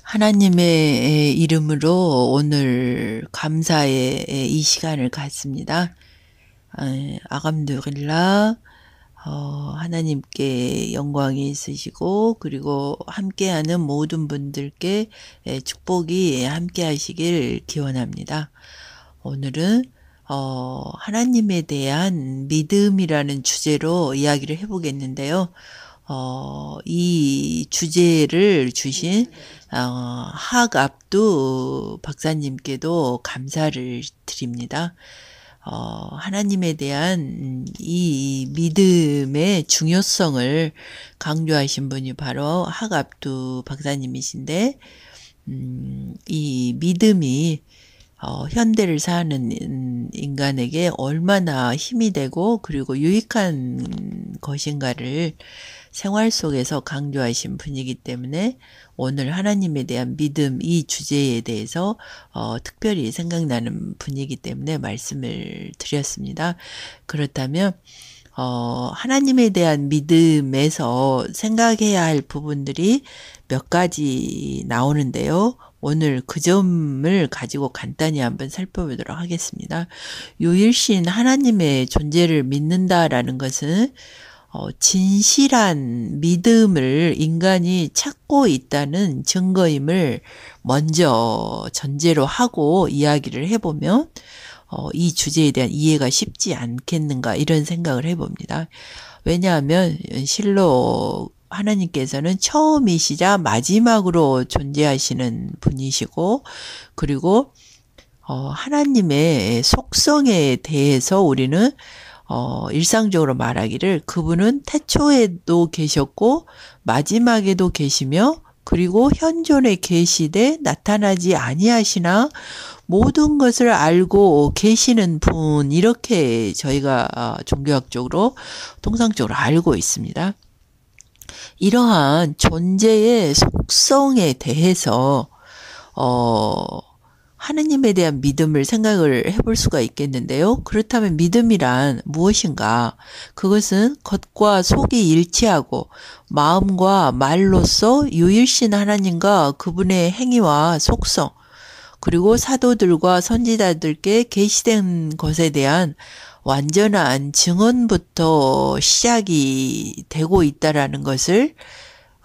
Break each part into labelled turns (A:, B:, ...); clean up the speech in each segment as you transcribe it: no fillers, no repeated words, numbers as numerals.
A: 하나님의 이름으로 오늘 감사의 이 시간을 갖습니다. 아감드릴라 하나님께 영광이 있으시고 그리고 함께하는 모든 분들께 축복이 함께 하시길 기원합니다. 오늘은 하나님에 대한 믿음이라는 주제로 이야기를 해보겠는데요. 이 주제를 주신 하갑두 박사님께도 감사를 드립니다. 하나님에 대한 이 믿음의 중요성을 강조하신 분이 바로 하갑두 박사님이신데, 이 믿음이 현대를 사는 인간에게 얼마나 힘이 되고 그리고 유익한 것인가를 생활 속에서 강조하신 분이기 때문에 오늘 하나님에 대한 믿음 이 주제에 대해서 특별히 생각나는 분이기 때문에 말씀을 드렸습니다. 그렇다면 하나님에 대한 믿음에서 생각해야 할 부분들이 몇 가지 나오는데요. 오늘 그 점을 가지고 간단히 한번 살펴보도록 하겠습니다. 유일신 하나님의 존재를 믿는다라는 것은 진실한 믿음을 인간이 찾고 있다는 증거임을 먼저 전제로 하고 이야기를 해보면 이 주제에 대한 이해가 쉽지 않겠는가 이런 생각을 해봅니다. 왜냐하면 실로 하나님께서는 처음이시자 마지막으로 존재하시는 분이시고 그리고 하나님의 속성에 대해서 우리는 일상적으로 말하기를 그분은 태초에도 계셨고 마지막에도 계시며 그리고 현존에 계시되 나타나지 아니하시나 모든 것을 알고 계시는 분, 이렇게 저희가 종교학적으로 통상적으로 알고 있습니다. 이러한 존재의 속성에 대해서 하느님에 대한 믿음을 생각을 해볼 수가 있겠는데요. 그렇다면 믿음이란 무엇인가? 그것은 겉과 속이 일치하고 마음과 말로써 유일신 하나님과 그분의 행위와 속성 그리고 사도들과 선지자들께 계시된 것에 대한 완전한 증언부터 시작이 되고 있다라는 것을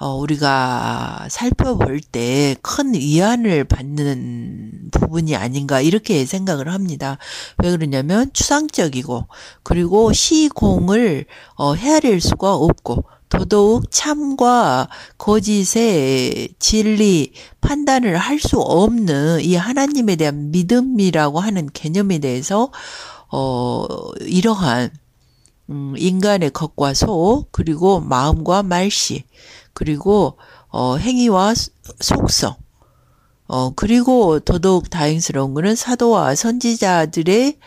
A: 우리가 살펴볼 때 큰 위안을 받는 부분이 아닌가 이렇게 생각을 합니다. 왜 그러냐면 추상적이고 그리고 시공을 헤아릴 수가 없고 더더욱 참과 거짓의 진리 판단을 할 수 없는 이 하나님에 대한 믿음이라고 하는 개념에 대해서 이러한 인간의 겉과 속 그리고 마음과 말씨 그리고 행위와 속성 그리고 더더욱 다행스러운 것은 사도와 선지자들의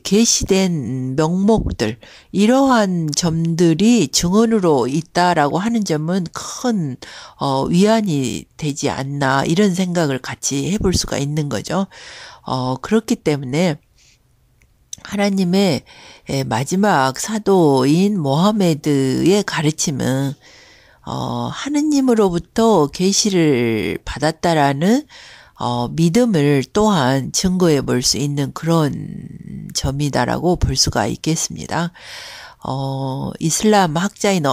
A: 계시된 명목들 이러한 점들이 증언으로 있다라고 하는 점은 큰 위안이 되지 않나 이런 생각을 같이 해볼 수가 있는 거죠. 그렇기 때문에 하나님의 마지막 사도인 모하메드의 가르침은 하느님으로부터 계시를 받았다라는 믿음을 또한 증거해 볼 수 있는 그런 점이다라고 볼 수가 있겠습니다. 이슬람 학자인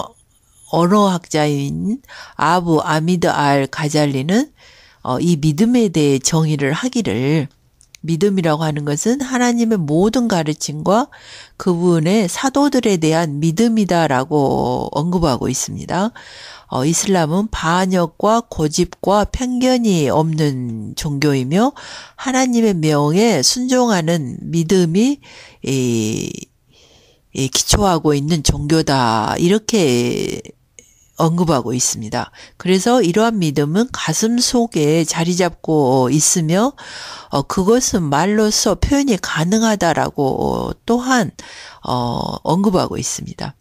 A: 언어학자인 아부 아미드 알 가잘리는 이 믿음에 대해 정의를 하기를 믿음이라고 하는 것은 하나님의 모든 가르침과 그분의 사도들에 대한 믿음이다라고 언급하고 있습니다. 이슬람은 반역과 고집과 편견이 없는 종교이며 하나님의 명에 순종하는 믿음이 기초하고 있는 종교다 이렇게 언급하고 있습니다. 그래서 이러한 믿음은 가슴 속에 자리 잡고 있으며 그것은 말로써 표현이 가능하다라고 또한 언급하고 있습니다.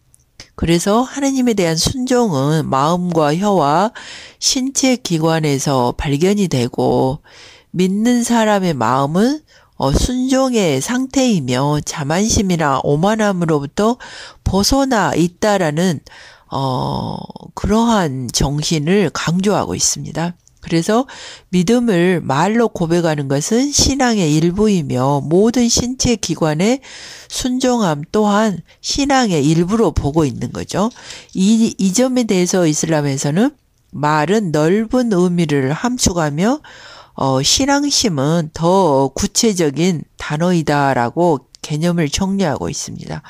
A: 그래서 하느님에 대한 순종은 마음과 혀와 신체 기관에서 발견이 되고 믿는 사람의 마음은 순종의 상태이며 자만심이나 오만함으로부터 벗어나 있다라는 그러한 정신을 강조하고 있습니다. 그래서 믿음을 말로 고백하는 것은 신앙의 일부이며 모든 신체 기관의 순종함 또한 신앙의 일부로 보고 있는 거죠. 이 점에 대해서 이슬람에서는 말은 넓은 의미를 함축하며 신앙심은 더 구체적인 단어이다라고 개념을 정리하고 있습니다.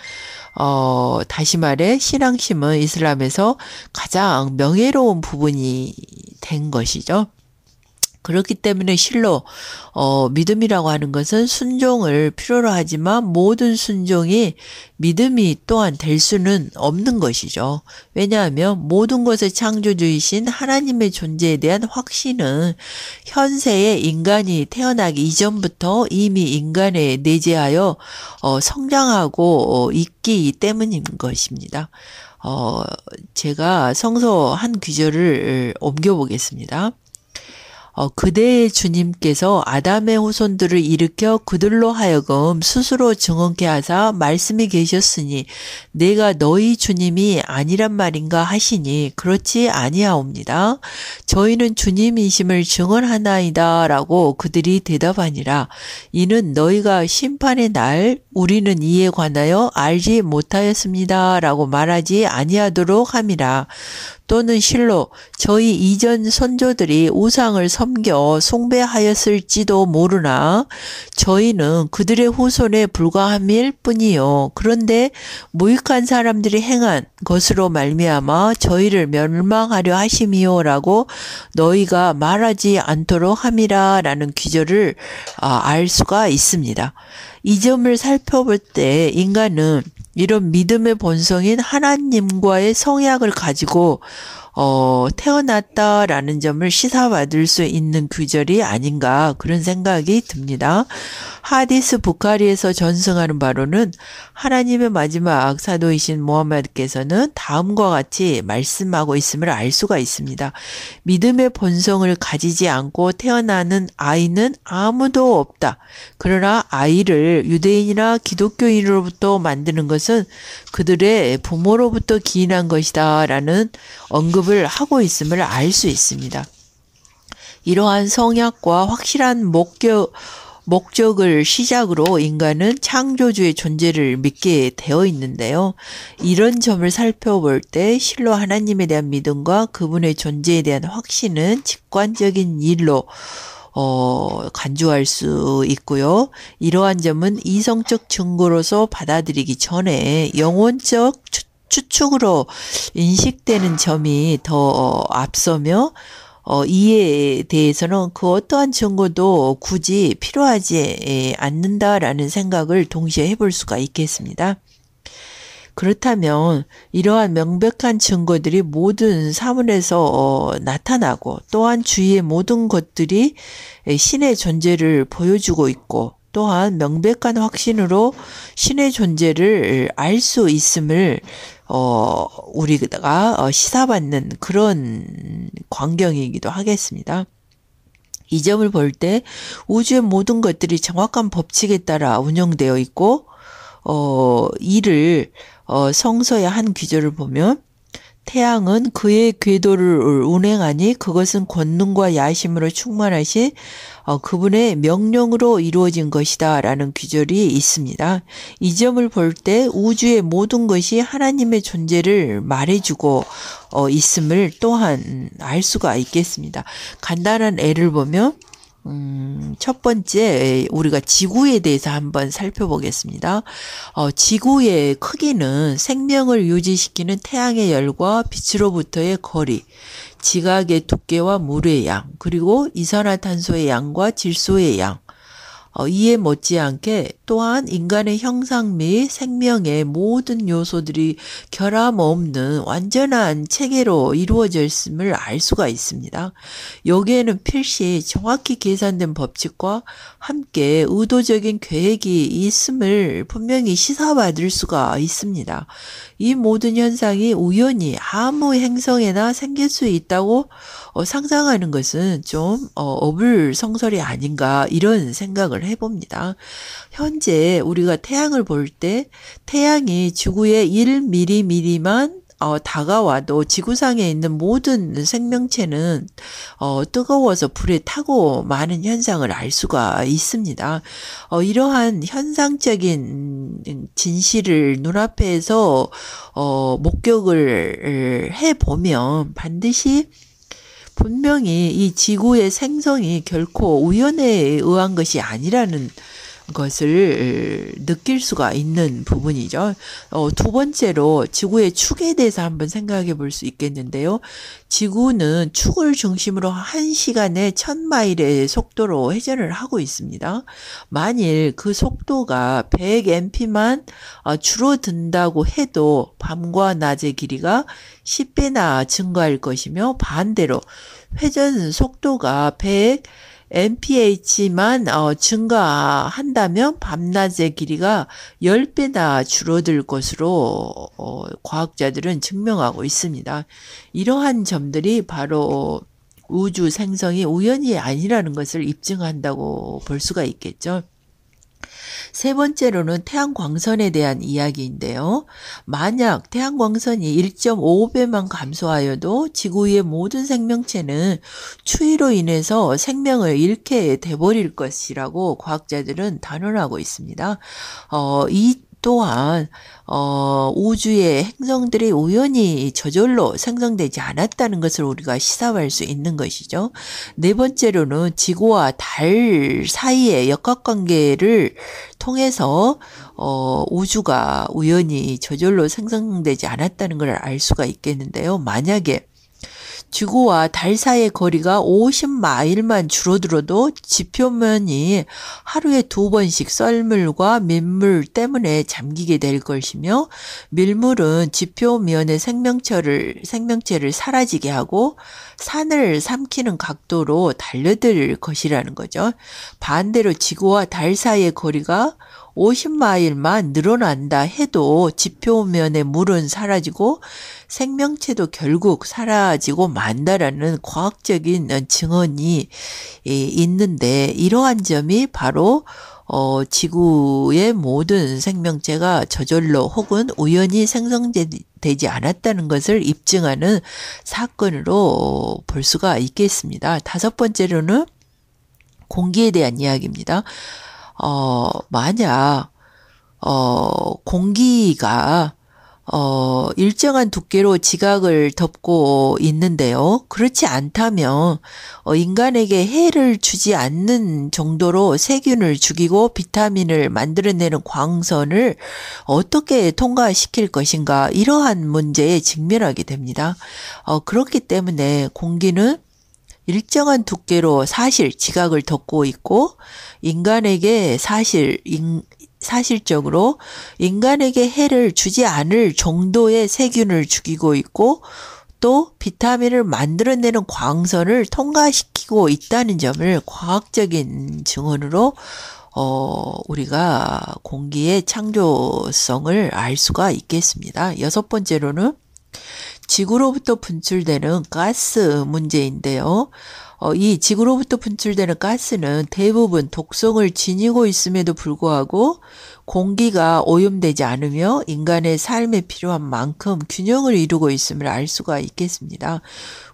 A: 다시 말해 신앙심은 이슬람에서 가장 명예로운 부분이 된 것이죠. 그렇기 때문에 실로 믿음이라고 하는 것은 순종을 필요로 하지만 모든 순종이 믿음이 또한 될 수는 없는 것이죠. 왜냐하면 모든 것의 창조주이신 하나님의 존재에 대한 확신은 현세의 인간이 태어나기 이전부터 이미 인간에 내재하여 성장하고 있기 때문인 것입니다. 제가 성서 한 구절을 옮겨보겠습니다. 그대의 주님께서 아담의 후손들을 일으켜 그들로 하여금 스스로 증언케 하사 말씀이 계셨으니 내가 너희 주님이 아니란 말인가 하시니 그렇지 아니하옵니다. 저희는 주님이심을 증언하나이다 라고 그들이 대답하니라. 이는 너희가 심판의 날 우리는 이에 관하여 알지 못하였습니다 라고 말하지 아니하도록 함이라. 또는 실로 저희 이전 선조들이 우상을 섬겨 숭배하였을지도 모르나 저희는 그들의 후손에 불과함일 뿐이요. 그런데 무익한 사람들이 행한 것으로 말미암아 저희를 멸망하려 하심이요라고 너희가 말하지 않도록 함이라 라는 구절을 알 수가 있습니다. 이 점을 살펴볼 때 인간은 이런 믿음의 본성인 하나님과의 성약을 가지고 태어났다라는 점을 시사받을 수 있는 구절이 아닌가 그런 생각이 듭니다. 하디스 부카리에서 전승하는 바로는 하나님의 마지막 사도이신 무함마드께서는 다음과 같이 말씀하고 있음을 알 수가 있습니다. 믿음의 본성을 가지지 않고 태어나는 아이는 아무도 없다. 그러나 아이를 유대인이나 기독교인으로부터 만드는 것은 그들의 부모로부터 기인한 것이다 라는 언급을 하고 있음을 알 수 있습니다. 이러한 성약과 확실한 목적을 시작으로 인간은 창조주의 존재를 믿게 되어 있는데요. 이런 점을 살펴볼 때 실로 하나님에 대한 믿음과 그분의 존재에 대한 확신은 직관적인 일로 간주할 수 있고요. 이러한 점은 이성적 증거로서 받아들이기 전에 영혼적 추측으로 인식되는 점이 더 앞서며 이에 대해서는 그 어떠한 증거도 굳이 필요하지 않는다라는 생각을 동시에 해볼 수가 있겠습니다. 그렇다면 이러한 명백한 증거들이 모든 사문에서 나타나고 또한 주위의 모든 것들이 신의 존재를 보여주고 있고 또한 명백한 확신으로 신의 존재를 알 수 있음을 우리가 시사받는 그런 광경이기도 하겠습니다. 이 점을 볼 때 우주의 모든 것들이 정확한 법칙에 따라 운영되어 있고 이를 성서의 한 구절을 보면 태양은 그의 궤도를 운행하니 그것은 권능과 야심으로 충만하신 그분의 명령으로 이루어진 것이다 라는 구절이 있습니다. 이 점을 볼 때 우주의 모든 것이 하나님의 존재를 말해주고 있음을 또한 알 수가 있겠습니다. 간단한 예를 보면 첫 번째 우리가 지구에 대해서 한번 살펴보겠습니다. 지구의 크기는 생명을 유지시키는 태양의 열과 빛으로부터의 거리, 지각의 두께와 물의 양, 그리고 이산화탄소의 양과 질소의 양, 이에 못지않게 또한 인간의 형상 및 생명의 모든 요소들이 결함 없는 완전한 체계로 이루어져 있음을 알 수가 있습니다. 여기에는 필시 정확히 계산된 법칙과 함께 의도적인 계획이 있음을 분명히 시사받을 수가 있습니다. 이 모든 현상이 우연히 아무 행성에나 생길 수 있다고 상상하는 것은 좀 어불성설이 아닌가 이런 생각을 해봅니다. 현재 우리가 태양을 볼 때 태양이 지구의 1mm만 다가와도 지구상에 있는 모든 생명체는 뜨거워서 불에 타고 마는 현상을 알 수가 있습니다. 이러한 현상적인 진실을 눈앞에서 목격을 해보면 반드시 분명히 이 지구의 생성이 결코 우연에 의한 것이 아니라는 것을 느낄 수가 있는 부분이죠. 두 번째로 지구의 축에 대해서 한번 생각해 볼 수 있겠는데요. 지구는 축을 중심으로 1시간에 1000마일의 속도로 회전을 하고 있습니다. 만일 그 속도가 100mp만 줄어든다고 해도 밤과 낮의 길이가 10배나 증가할 것이며 반대로 회전 속도가 100mph만 증가한다면 밤낮의 길이가 10배나 줄어들 것으로 과학자들은 증명하고 있습니다. 이러한 점들이 바로 우주 생성이 우연이 아니라는 것을 입증한다고 볼 수가 있겠죠. 세 번째로는 태양 광선에 대한 이야기인데요. 만약 태양 광선이 1.5배만 감소하여도 지구 위의 모든 생명체는 추위로 인해서 생명을 잃게 돼버릴 것이라고 과학자들은 단언하고 있습니다. 이 또한 우주의 행성들이 우연히 저절로 생성되지 않았다는 것을 우리가 시사할 수 있는 것이죠. 네 번째로는 지구와 달 사이의 역학관계를 통해서 우주가 우연히 저절로 생성되지 않았다는 걸 알 수가 있겠는데요. 만약에 지구와 달 사이의 거리가 50마일만 줄어들어도 지표면이 하루에 2번씩 썰물과 밀물 때문에 잠기게 될 것이며 밀물은 지표면의 생명체를 사라지게 하고 산을 삼키는 각도로 달려들 것이라는 거죠. 반대로 지구와 달 사이의 거리가 50마일만 늘어난다 해도 지표면의 물은 사라지고 생명체도 결국 사라지고 만다라는 과학적인 증언이 있는데 이러한 점이 바로 지구의 모든 생명체가 저절로 혹은 우연히 생성되지 않았다는 것을 입증하는 사건으로 볼 수가 있겠습니다. 다섯 번째로는 공기에 대한 이야기입니다. 만약 공기가 일정한 두께로 지각을 덮고 있는데요. 그렇지 않다면 인간에게 해를 주지 않는 정도로 세균을 죽이고 비타민을 만들어내는 광선을 어떻게 통과시킬 것인가 이러한 문제에 직면하게 됩니다. 그렇기 때문에 공기는 일정한 두께로 사실 지각을 덮고 있고 인간에게 사실적으로 인간에게 해를 주지 않을 정도의 세균을 죽이고 있고 또 비타민을 만들어내는 광선을 통과시키고 있다는 점을 과학적인 증언으로 우리가 공기의 창조성을 알 수가 있겠습니다. 여섯 번째로는 지구로부터 분출되는 가스 문제인데요. 이 지구로부터 분출되는 가스는 대부분 독성을 지니고 있음에도 불구하고 공기가 오염되지 않으며 인간의 삶에 필요한 만큼 균형을 이루고 있음을 알 수가 있겠습니다.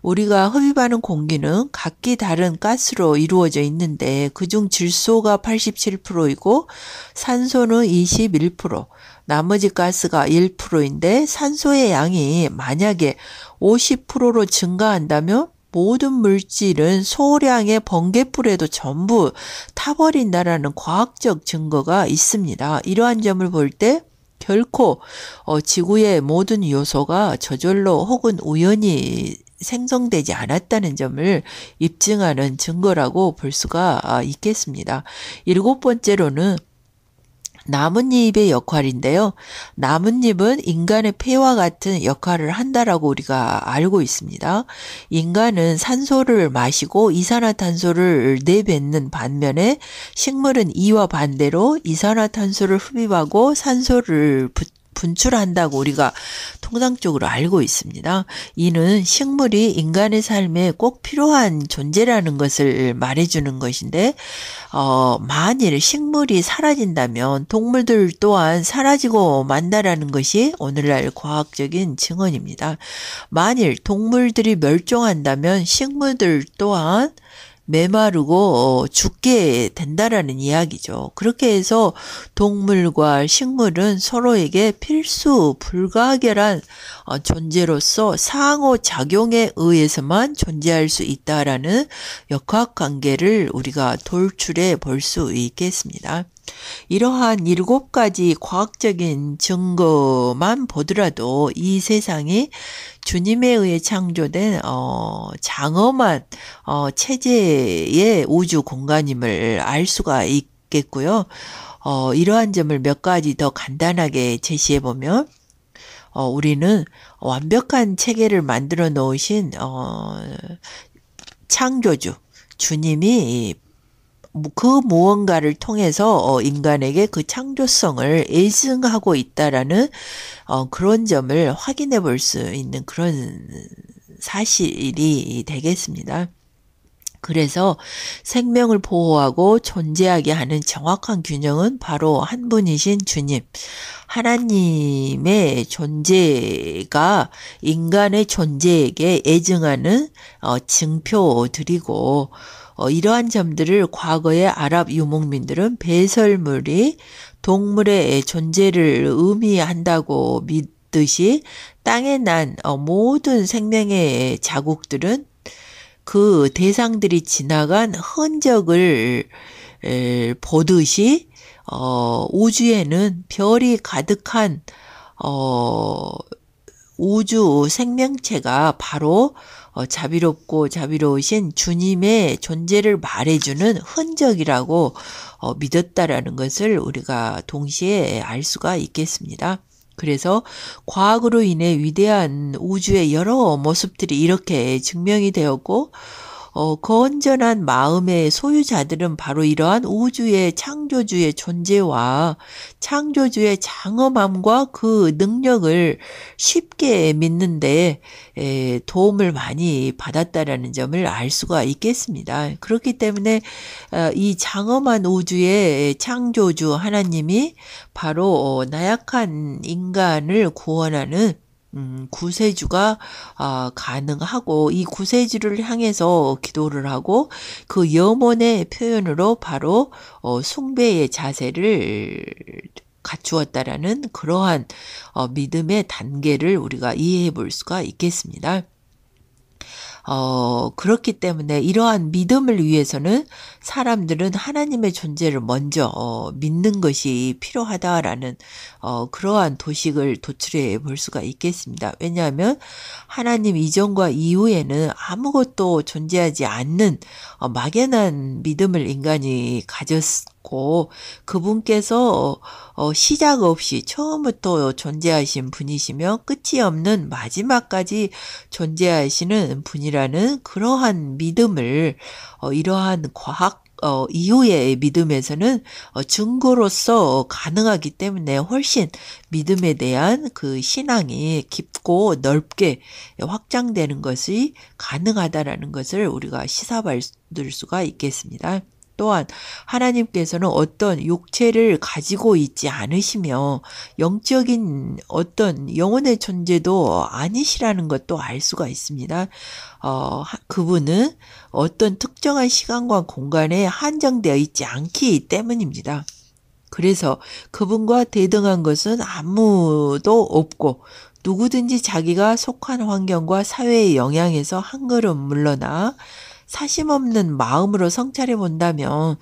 A: 우리가 흡입하는 공기는 각기 다른 가스로 이루어져 있는데 그중 질소가 87%이고 산소는 21%, 나머지 가스가 1%인데 산소의 양이 만약에 50%로 증가한다면 모든 물질은 소량의 번개불에도 전부 타버린다라는 과학적 증거가 있습니다. 이러한 점을 볼 때 결코 지구의 모든 요소가 저절로 혹은 우연히 생성되지 않았다는 점을 입증하는 증거라고 볼 수가 있겠습니다. 일곱 번째로는 나뭇잎의 역할인데요. 나뭇잎은 인간의 폐와 같은 역할을 한다라고 우리가 알고 있습니다. 인간은 산소를 마시고 이산화탄소를 내뱉는 반면에 식물은 이와 반대로 이산화탄소를 흡입하고 산소를 분출한다고 우리가 통상적으로 알고 있습니다. 이는 식물이 인간의 삶에 꼭 필요한 존재라는 것을 말해주는 것인데, 만일 식물이 사라진다면 동물들 또한 사라지고 만다라는 것이 오늘날 과학적인 증언입니다. 만일 동물들이 멸종한다면 식물들 또한 메마르고 죽게 된다라는 이야기죠. 그렇게 해서 동물과 식물은 서로에게 필수 불가결한 존재로서 상호작용에 의해서만 존재할 수 있다라는 역학관계를 우리가 돌출해 볼 수 있겠습니다. 이러한 7가지 과학적인 증거만 보더라도 이 세상이 주님에 의해 창조된 장엄한 체제의 우주 공간임을 알 수가 있겠고요. 이러한 점을 몇 가지 더 간단하게 제시해 보면, 우리는 완벽한 체계를 만들어 놓으신 창조주 주님이 그 무언가를 통해서 인간에게 그 창조성을 예증하고 있다라는 그런 점을 확인해 볼 수 있는 그런 사실이 되겠습니다. 그래서 생명을 보호하고 존재하게 하는 정확한 균형은 바로 한 분이신 주님, 하나님의 존재가 인간의 존재에게 예증하는 증표들이고, 이러한 점들을 과거의 아랍 유목민들은 배설물이 동물의 존재를 의미한다고 믿듯이 땅에 난 모든 생명의 자국들은 그 대상들이 지나간 흔적을 보듯이 우주에는 별이 가득한 우주 생명체가 바로 자비롭고 자비로우신 주님의 존재를 말해주는 흔적이라고 믿었다라는 것을 우리가 동시에 알 수가 있겠습니다. 그래서 과학으로 인해 위대한 우주의 여러 모습들이 이렇게 증명이 되었고, 건전한 마음의 소유자들은 바로 이러한 우주의 창조주의 존재와 창조주의 장엄함과 그 능력을 쉽게 믿는데 도움을 많이 받았다라는 점을 알 수가 있겠습니다. 그렇기 때문에 이 장엄한 우주의 창조주 하나님이 바로 나약한 인간을 구원하는 구세주가 가능하고, 이 구세주를 향해서 기도를 하고 그 염원의 표현으로 바로 숭배의 자세를 갖추었다라는 그러한 믿음의 단계를 우리가 이해해 볼 수가 있겠습니다. 그렇기 때문에 이러한 믿음을 위해서는 사람들은 하나님의 존재를 먼저 믿는 것이 필요하다라는 그러한 도식을 도출해 볼 수가 있겠습니다. 왜냐하면 하나님 이전과 이후에는 아무것도 존재하지 않는 막연한 믿음을 인간이 가졌고, 그분께서 시작 없이 처음부터 존재하신 분이시며 끝이 없는 마지막까지 존재하시는 분이라는 그러한 믿음을 이러한 과학 이후의 믿음에서는 증거로서 가능하기 때문에 훨씬 믿음에 대한 그 신앙이 깊고 넓게 확장되는 것이 가능하다라는 것을 우리가 시사받을 수가 있겠습니다. 또한 하나님께서는 어떤 육체를 가지고 있지 않으시며 영적인 어떤 영혼의 존재도 아니시라는 것도 알 수가 있습니다. 그분은 어떤 특정한 시간과 공간에 한정되어 있지 않기 때문입니다. 그래서 그분과 대등한 것은 아무도 없고, 누구든지 자기가 속한 환경과 사회의 영향에서 한 걸음 물러나 사심없는 마음으로 성찰해 본다면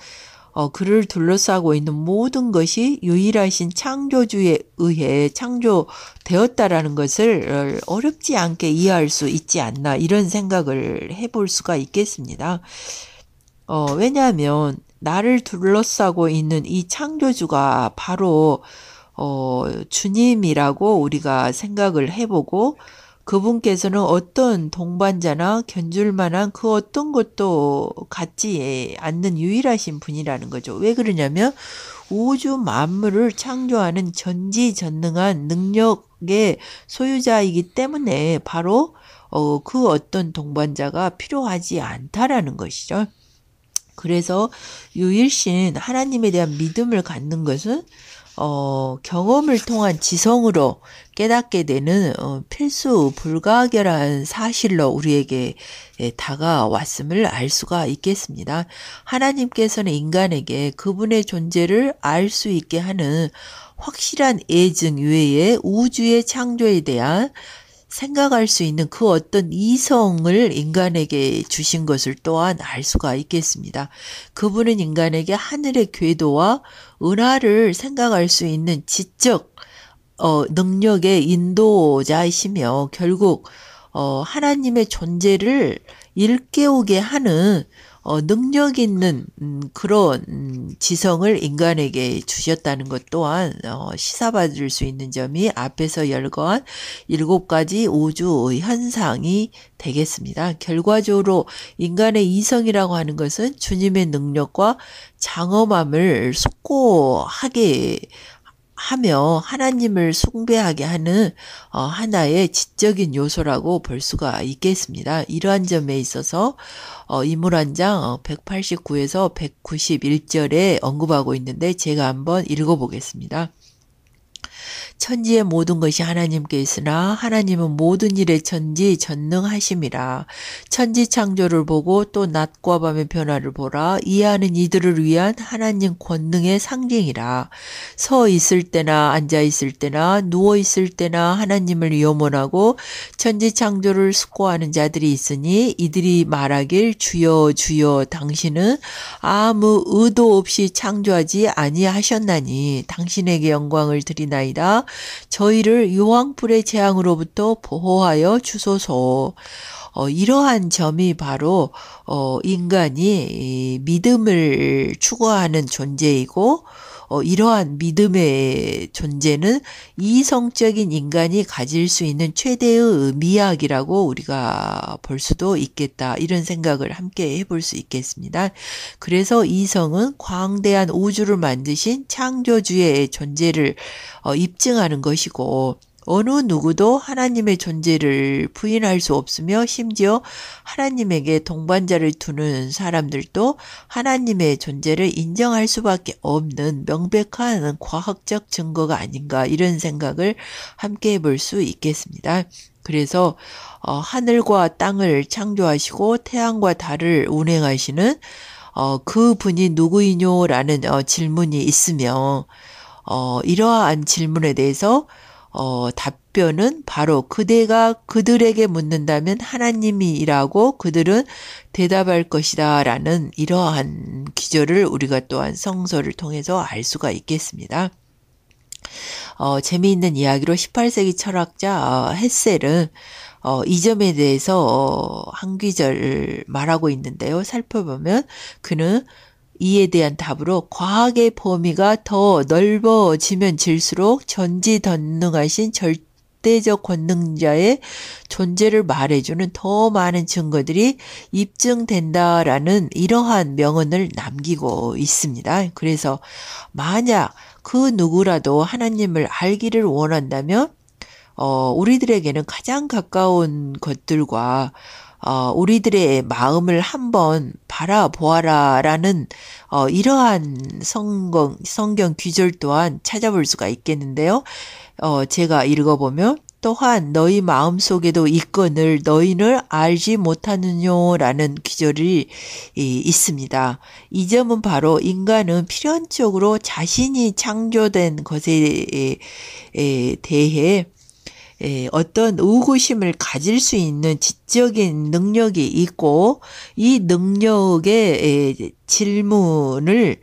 A: 그를 둘러싸고 있는 모든 것이 유일하신 창조주에 의해 창조되었다라는 것을 어렵지 않게 이해할 수 있지 않나, 이런 생각을 해볼 수가 있겠습니다. 왜냐하면 나를 둘러싸고 있는 이 창조주가 바로 주님이라고 우리가 생각을 해보고, 그분께서는 어떤 동반자나 견줄 만한 그 어떤 것도 갖지 않는 유일하신 분이라는 거죠. 왜 그러냐면 우주 만물을 창조하는 전지전능한 능력의 소유자이기 때문에 바로 그 어떤 동반자가 필요하지 않다라는 것이죠. 그래서 유일신 하나님에 대한 믿음을 갖는 것은 경험을 통한 지성으로 깨닫게 되는 필수 불가결한 사실로 우리에게 다가왔음을 알 수가 있겠습니다. 하나님께서는 인간에게 그분의 존재를 알 수 있게 하는 확실한 애증 외에 우주의 창조에 대한 생각할 수 있는 그 어떤 이성을 인간에게 주신 것을 또한 알 수가 있겠습니다. 그분은 인간에게 하늘의 궤도와 은하를 생각할 수 있는 지적 능력의 인도자이시며 결국 하나님의 존재를 일깨우게 하는 능력 있는 그런 지성을 인간에게 주셨다는 것 또한 시사받을 수 있는 점이 앞에서 열거한 7가지 우주 현상이 되겠습니다. 결과적으로 인간의 이성이라고 하는 것은 주님의 능력과 장엄함을 숙고하게 하며 하나님을 숭배하게 하는 하나의 지적인 요소라고 볼 수가 있겠습니다. 이러한 점에 있어서 이물 한 장 189에서 191절에 언급하고 있는데 제가 한번 읽어보겠습니다. 천지의 모든 것이 하나님께 있으나 하나님은 모든 일에 전지전능하심이라. 천지 창조를 보고 또 낮과 밤의 변화를 보라. 이해하는 이들을 위한 하나님 권능의 상징이라. 서 있을 때나 앉아 있을 때나 누워 있을 때나 하나님을 염원하고 천지 창조를 숙고하는 자들이 있으니 이들이 말하길 주여 주여 당신은 아무 의도 없이 창조하지 아니하셨나니 당신에게 영광을 드리나이다. 저희를 유황불의 재앙으로부터 보호하여 주소서. 이러한 점이 바로 인간이 믿음을 추구하는 존재이고 이러한 믿음의 존재는 이성적인 인간이 가질 수 있는 최대의 미학이라고 우리가 볼 수도 있겠다. 이런 생각을 함께 해볼 수 있겠습니다. 그래서 이성은 광대한 우주를 만드신 창조주의 존재를 입증하는 것이고 어느 누구도 하나님의 존재를 부인할 수 없으며 심지어 하나님에게 동반자를 두는 사람들도 하나님의 존재를 인정할 수밖에 없는 명백한 과학적 증거가 아닌가 이런 생각을 함께 해볼 수 있겠습니다. 그래서 하늘과 땅을 창조하시고 태양과 달을 운행하시는 그 분이 누구이뇨라는 질문이 있으며 이러한 질문에 대해서 답변은 바로 그대가 그들에게 묻는다면 하나님이라고 그들은 대답할 것이다 라는 이러한 기절을 우리가 또한 성서를 통해서 알 수가 있겠습니다. 재미있는 이야기로 18세기 철학자 햇셀은 이 점에 대해서 한 귀절 말하고 있는데요. 살펴보면 그는 이에 대한 답으로 과학의 범위가 더 넓어지면 질수록 전지전능하신 절대적 권능자의 존재를 말해주는 더 많은 증거들이 입증된다라는 이러한 명언을 남기고 있습니다. 그래서 만약 그 누구라도 하나님을 알기를 원한다면 우리들에게는 가장 가까운 것들과 우리들의 마음을 한번 바라보아라 라는 이러한 성경 귀절 또한 찾아볼 수가 있겠는데요. 제가 읽어보면 또한 너희 마음속에도 있거늘 너희는 알지 못하느뇨 라는 귀절이 있습니다. 이 점은 바로 인간은 필연적으로 자신이 창조된 것에 대해 어떤 의구심을 가질 수 있는 지적인 능력이 있고 이 능력의 질문을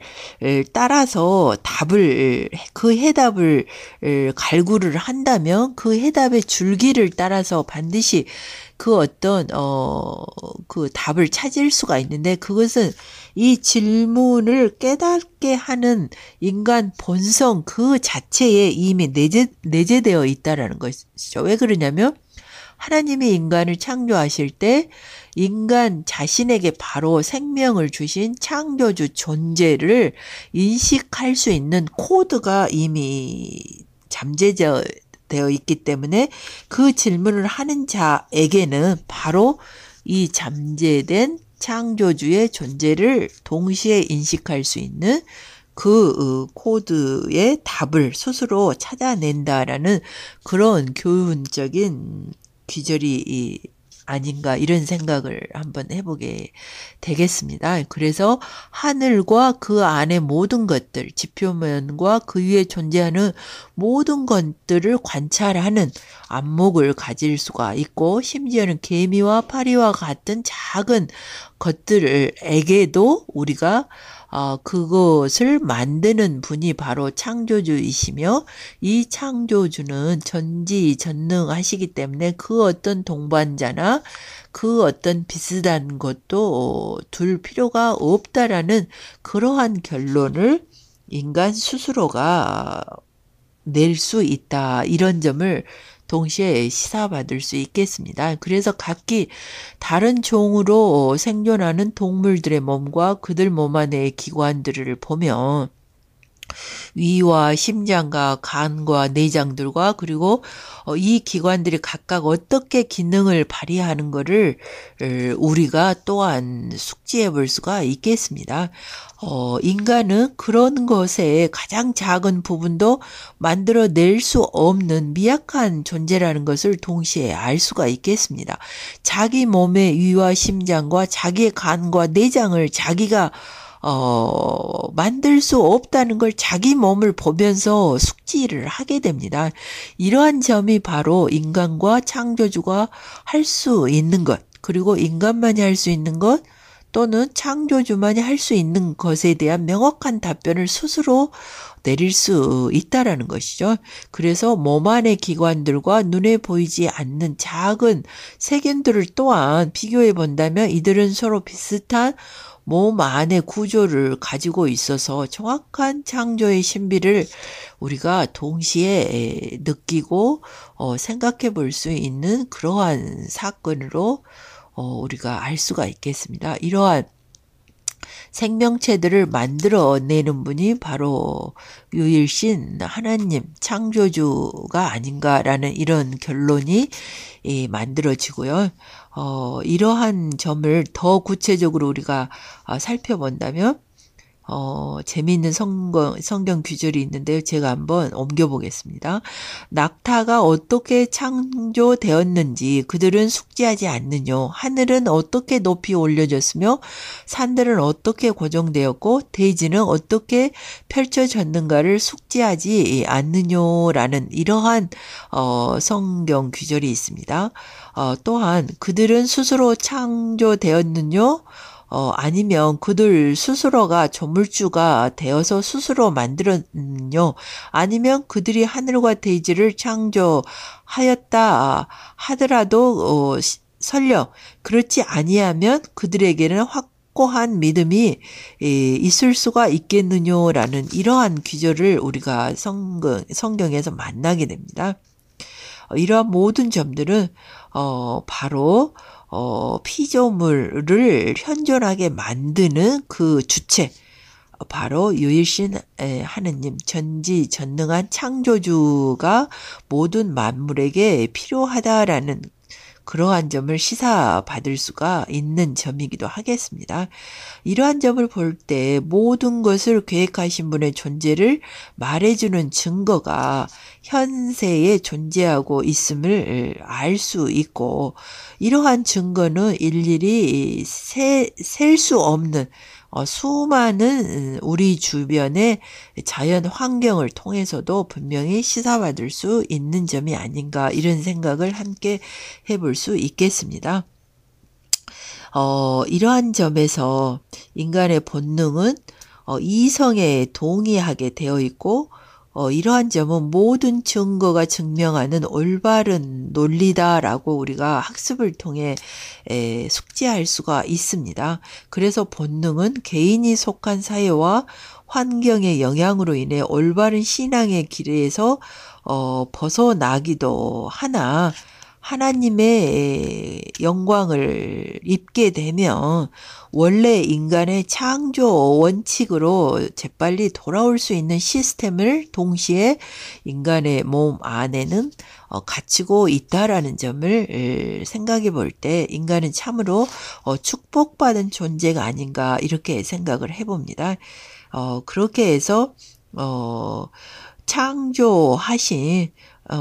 A: 따라서 그 해답을 갈구를 한다면 그 해답의 줄기를 따라서 반드시 그 어떤 그 답을 찾을 수가 있는데 그것은 이 질문을 깨닫게 하는 인간 본성 그 자체에 이미 내재되어 있다라는 것이죠. 왜 그러냐면 하나님이 인간을 창조하실 때 인간 자신에게 바로 생명을 주신 창조주 존재를 인식할 수 있는 코드가 이미 잠재되어 있기 때문에 그 질문을 하는 자에게는 바로 이 잠재된 창조주의 존재를 동시에 인식할 수 있는 그 코드의 답을 스스로 찾아낸다라는 그런 교훈적인 귀절이 아닌가 이런 생각을 한번 해보게 되겠습니다. 그래서 하늘과 그 안의 모든 것들, 지표면과 그 위에 존재하는 모든 것들을 관찰하는 안목을 가질 수가 있고 심지어는 개미와 파리와 같은 작은 것들에게도 우리가 그것을 만드는 분이 바로 창조주이시며 이 창조주는 전지전능하시기 때문에 그 어떤 동반자나 그 어떤 비슷한 것도 둘 필요가 없다라는 그러한 결론을 인간 스스로가 낼 수 있다. 이런 점을 동시에 시사받을 수 있겠습니다. 그래서 각기 다른 종으로 생존하는 동물들의 몸과 그들 몸 안의 기관들을 보면 위와 심장과 간과 내장들과 그리고 이 기관들이 각각 어떻게 기능을 발휘하는 것을 우리가 또한 숙지해 볼 수가 있겠습니다. 인간은 그런 것의 가장 작은 부분도 만들어낼 수 없는 미약한 존재라는 것을 동시에 알 수가 있겠습니다. 자기 몸의 위와 심장과 자기의 간과 내장을 자기가 만들 수 없다는 걸 자기 몸을 보면서 숙지를 하게 됩니다. 이러한 점이 바로 인간과 창조주가 할 수 있는 것, 그리고 인간만이 할 수 있는 것, 또는 창조주만이 할 수 있는 것에 대한 명확한 답변을 스스로 내릴 수 있다라는 것이죠. 그래서 몸 안의 기관들과 눈에 보이지 않는 작은 세균들을 또한 비교해 본다면 이들은 서로 비슷한 몸 안의 구조를 가지고 있어서 정확한 창조의 신비를 우리가 동시에 느끼고 생각해 볼 수 있는 그러한 사건으로 우리가 알 수가 있겠습니다. 이러한 생명체들을 만들어내는 분이 바로 유일신 하나님 창조주가 아닌가라는 이런 결론이 만들어지고요. 이러한 점을 더 구체적으로 우리가 살펴본다면 재미있는 성경 규절이 있는데요. 제가 한번 옮겨보겠습니다. 낙타가 어떻게 창조되었는지 그들은 숙지하지 않느뇨. 하늘은 어떻게 높이 올려졌으며 산들은 어떻게 고정되었고 대지는 어떻게 펼쳐졌는가를 숙지하지 않느뇨라는 이러한 성경 규절이 있습니다. 또한 그들은 스스로 창조되었느뇨. 아니면 그들 스스로가 조물주가 되어서 스스로 만들었느뇨. 아니면 그들이 하늘과 대지를 창조하였다 하더라도 설령 그렇지 아니하면 그들에게는 확고한 믿음이 있을 수가 있겠느뇨라는 이러한 규절을 우리가 성경에서 만나게 됩니다. 이러한 모든 점들은 바로 피조물을 현존하게 만드는 그 주체, 바로 유일신 하느님, 전지전능한 창조주가 모든 만물에게 필요하다라는 그러한 점을 시사받을 수가 있는 점이기도 하겠습니다. 이러한 점을 볼 때 모든 것을 계획하신 분의 존재를 말해주는 증거가 현세에 존재하고 있음을 알 수 있고, 이러한 증거는 일일이 셀 수 없는 수많은 우리 주변의 자연 환경을 통해서도 분명히 시사받을 수 있는 점이 아닌가 이런 생각을 함께 해볼 수 있겠습니다. 이러한 점에서 인간의 본능은 이성에 동의하게 되어 있고 이러한 점은 모든 증거가 증명하는 올바른 논리다라고 우리가 학습을 통해 숙지할 수가 있습니다. 그래서 본능은 개인이 속한 사회와 환경의 영향으로 인해 올바른 신앙의 길에서 벗어나기도 하나 하나님의 영광을 입게 되면 원래 인간의 창조 원칙으로 재빨리 돌아올 수 있는 시스템을 동시에 인간의 몸 안에는 갖추고 있다라는 점을 생각해 볼 때 인간은 참으로 축복받은 존재가 아닌가 이렇게 생각을 해봅니다. 그렇게 해서 창조하신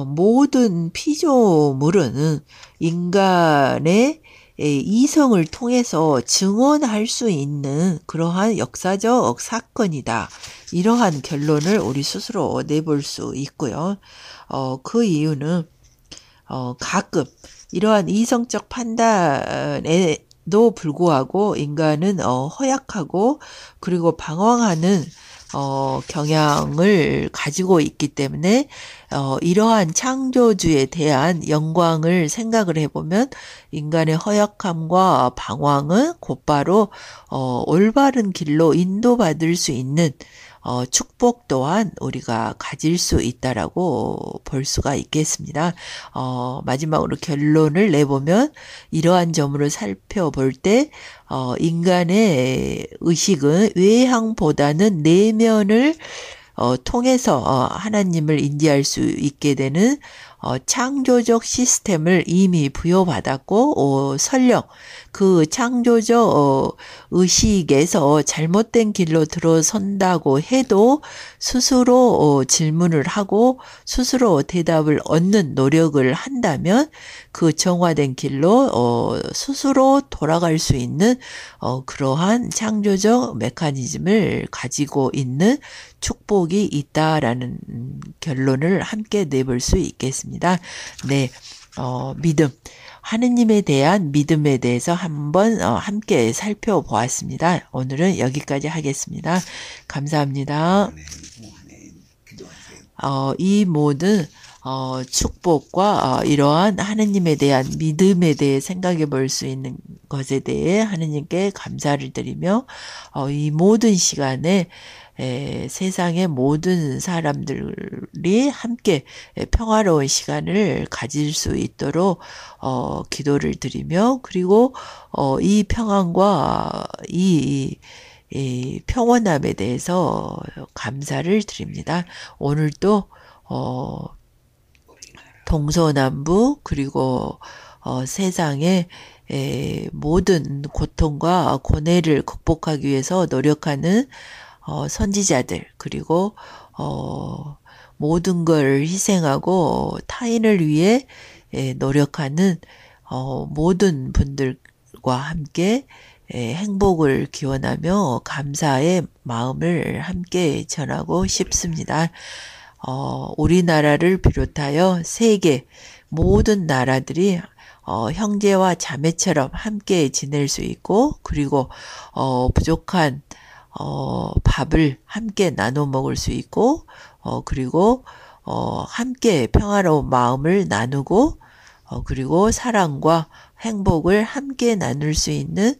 A: 모든 피조물은 인간의 이성을 통해서 증언할 수 있는 그러한 역사적 사건이다. 이러한 결론을 우리 스스로 내볼 수 있고요. 그 이유는 가끔 이러한 이성적 판단에도 불구하고 인간은 허약하고 그리고 방황하는 경향을 가지고 있기 때문에 이러한 창조주에 대한 영광을 생각을 해보면 인간의 허약함과 방황은 곧바로 올바른 길로 인도받을 수 있는 축복 또한 우리가 가질 수 있다라고 볼 수가 있겠습니다. 마지막으로 결론을 내보면 이러한 점으로 살펴볼 때 인간의 의식은 외향보다는 내면을 통해서 하나님을 인지할 수 있게 되는 창조적 시스템을 이미 부여받았고 설령 그 창조적 의식에서 잘못된 길로 들어선다고 해도 스스로 질문을 하고 스스로 대답을 얻는 노력을 한다면 그 정화된 길로 스스로 돌아갈 수 있는 그러한 창조적 메커니즘을 가지고 있는 축복이 있다라는 결론을 함께 내볼 수 있겠습니다. 네, 믿음. 하느님에 대한 믿음에 대해서 한번 함께 살펴보았습니다. 오늘은 여기까지 하겠습니다. 감사합니다. 이 모든 축복과 이러한 하느님에 대한 믿음에 대해 생각해 볼 수 있는 것에 대해 하느님께 감사를 드리며 이 모든 시간에 세상의 모든 사람들이 함께 평화로운 시간을 가질 수 있도록 기도를 드리며 그리고 이 평안과 이 평온함에 대해서 감사를 드립니다. 오늘도 동서남북 그리고 세상의 모든 고통과 고뇌를 극복하기 위해서 노력하는 선지자들 그리고 모든 걸 희생하고 타인을 위해 노력하는 모든 분들과 함께 행복을 기원하며 감사의 마음을 함께 전하고 싶습니다. 우리나라를 비롯하여 세계 모든 나라들이 형제와 자매처럼 함께 지낼 수 있고 그리고 부족한 밥을 함께 나눠 먹을 수 있고 그리고 함께 평화로운 마음을 나누고 그리고 사랑과 행복을 함께 나눌 수 있는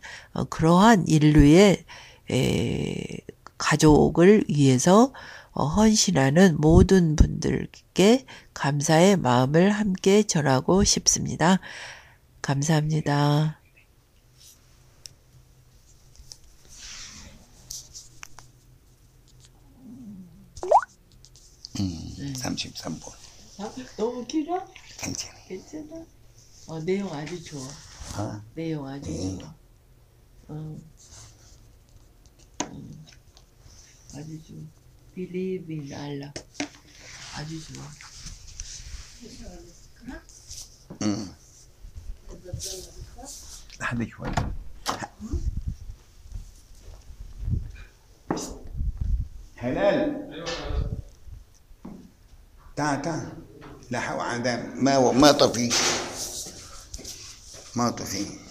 A: 그러한 인류의 가족을 위해서 헌신하는 모든 분들께 감사의 마음을 함께 전하고 싶습니다. 감사합니다.
B: 33분.
A: 너무 길어?
B: 괜찮아.
A: 괜찮아? 내용 아주 좋아. 내용 아주 좋아. 아주 좋아. Believe in Allah. 아주 좋아.
B: هذا شوي. هلال. تعال لا حول ولا قوة ما طفي